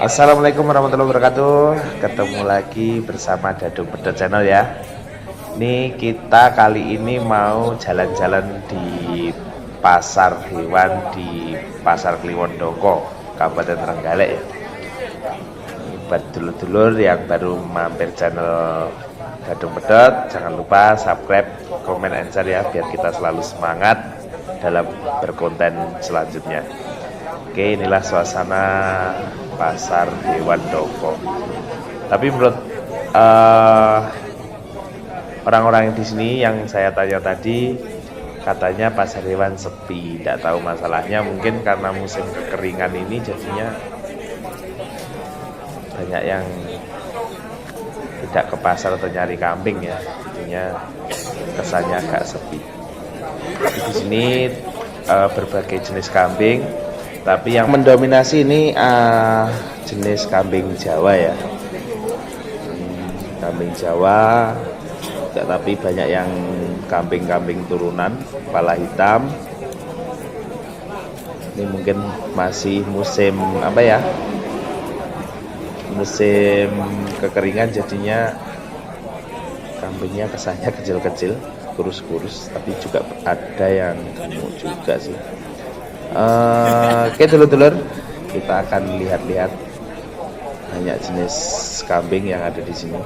Assalamualaikum warahmatullahi wabarakatuh. Ketemu lagi bersama Dadu Pedot Channel ya. Ini kita kali ini mau jalan-jalan di pasar hewan di Pasar Kliwon Doko, Kabupaten Trenggalek ya. Ini buat dulur-dulur yang baru mampir channel Dadu Pedot, jangan lupa subscribe, komen, and share ya, biar kita selalu semangat dalam berkonten selanjutnya. Oke, inilah suasana pasar hewan Doko. Tapi menurut orang-orang di sini yang saya tanya tadi, katanya pasar hewan sepi. Tidak tahu masalahnya, mungkin karena musim kekeringan ini jadinya banyak yang tidak ke pasar atau nyari kambing ya. Jadinya kesannya agak sepi. Di sini berbagai jenis kambing. Tapi yang mendominasi ini jenis kambing Jawa ya. Kambing Jawa, tapi banyak yang kambing-kambing turunan, kepala hitam. Ini mungkin masih musim apa ya? Musim kekeringan, jadinya kambingnya kesannya kecil-kecil, kurus-kurus, tapi juga ada yang gemuk juga sih. Oke dulur-dulur, kita akan lihat-lihat banyak jenis kambing yang ada di sini.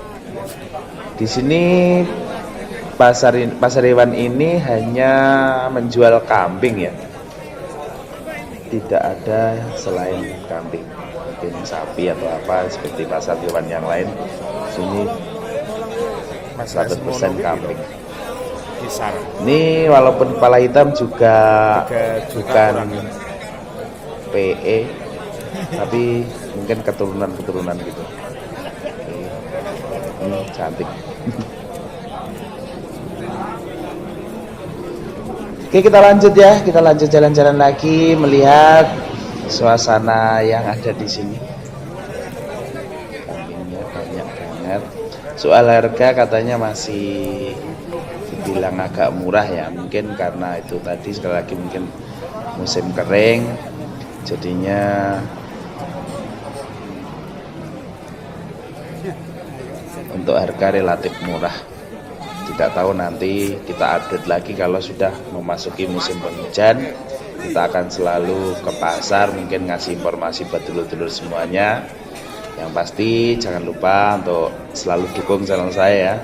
Di sini pasar hewan ini hanya menjual kambing ya, tidak ada selain kambing, mungkin sapi atau apa seperti pasar hewan yang lain. Sini 100% kambing. Ini walaupun kepala hitam juga bukan PE, tapi mungkin keturunan gitu. Cantik. Oke, kita lanjut ya. Kita lanjut jalan-jalan lagi melihat suasana yang ada di sini. Kambingnya banyak banget. Soal harga katanya masih dibilang agak murah ya, mungkin karena itu tadi sekali lagi mungkin musim kering, jadinya untuk harga relatif murah. Tidak tahu, nanti kita update lagi kalau sudah memasuki musim penghujan. Kita akan selalu ke pasar, mungkin ngasih informasi buat dulur-dulur semuanya. Yang pasti jangan lupa untuk selalu dukung channel saya ya,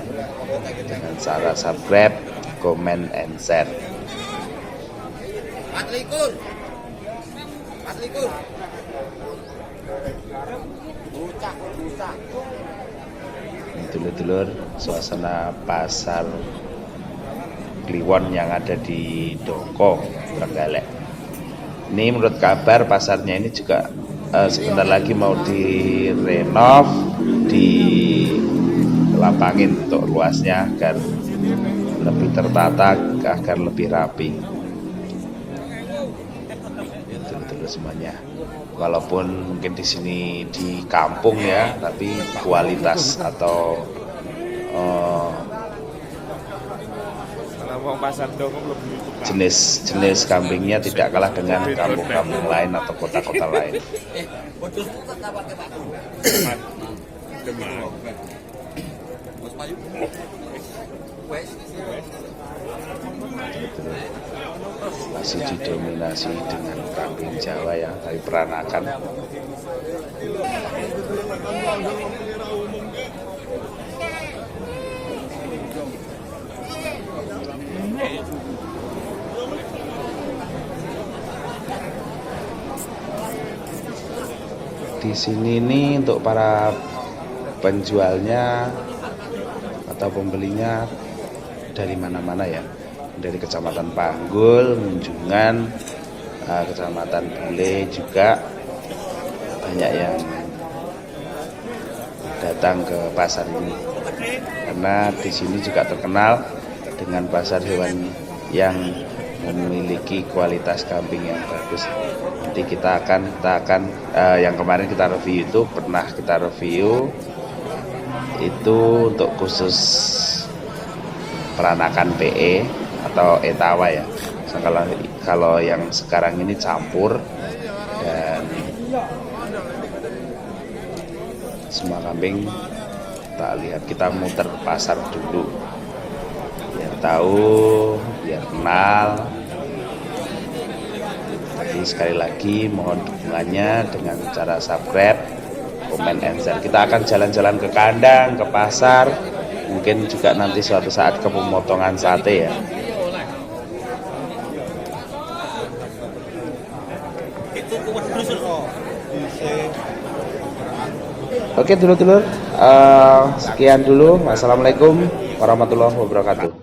dengan cara subscribe, comment, and share. Dulur-dulur, suasana pasar Kliwon yang ada di Doko, Trenggalek. Ini menurut kabar pasarnya ini juga sebentar lagi mau direnov, dilapangin untuk luasnya agar lebih tertata, agar lebih rapi. Betul-betul semuanya. Walaupun mungkin di sini di kampung ya, tapi kualitas atau jenis kambingnya tidak kalah dengan kampung-kampung lain atau kota-kota lain. Masih didominasi dengan kambing Jawa ya, dari peranakan. Di sini nih untuk para penjualnya atau pembelinya dari mana-mana ya, dari Kecamatan Panggul, Munjungan, Kecamatan Bule juga banyak yang datang ke pasar ini, karena di sini juga terkenal dengan pasar hewan yang memiliki kualitas kambing yang bagus. Nanti kita akan yang kemarin kita review itu, pernah kita review itu untuk khusus peranakan PE atau etawa ya. Kalau yang sekarang ini campur, dan semua kambing. Kita lihat, kita muter pasar dulu biar tahu, biar kenal. Jadi sekali lagi mohon dukungannya dengan cara subscribe, komen, and share. Kita akan jalan-jalan ke kandang, ke pasar, mungkin juga nanti suatu saat ke pemotongan sate ya. Oke dulur-dulur, sekian dulu. Wassalamualaikum warahmatullahi wabarakatuh.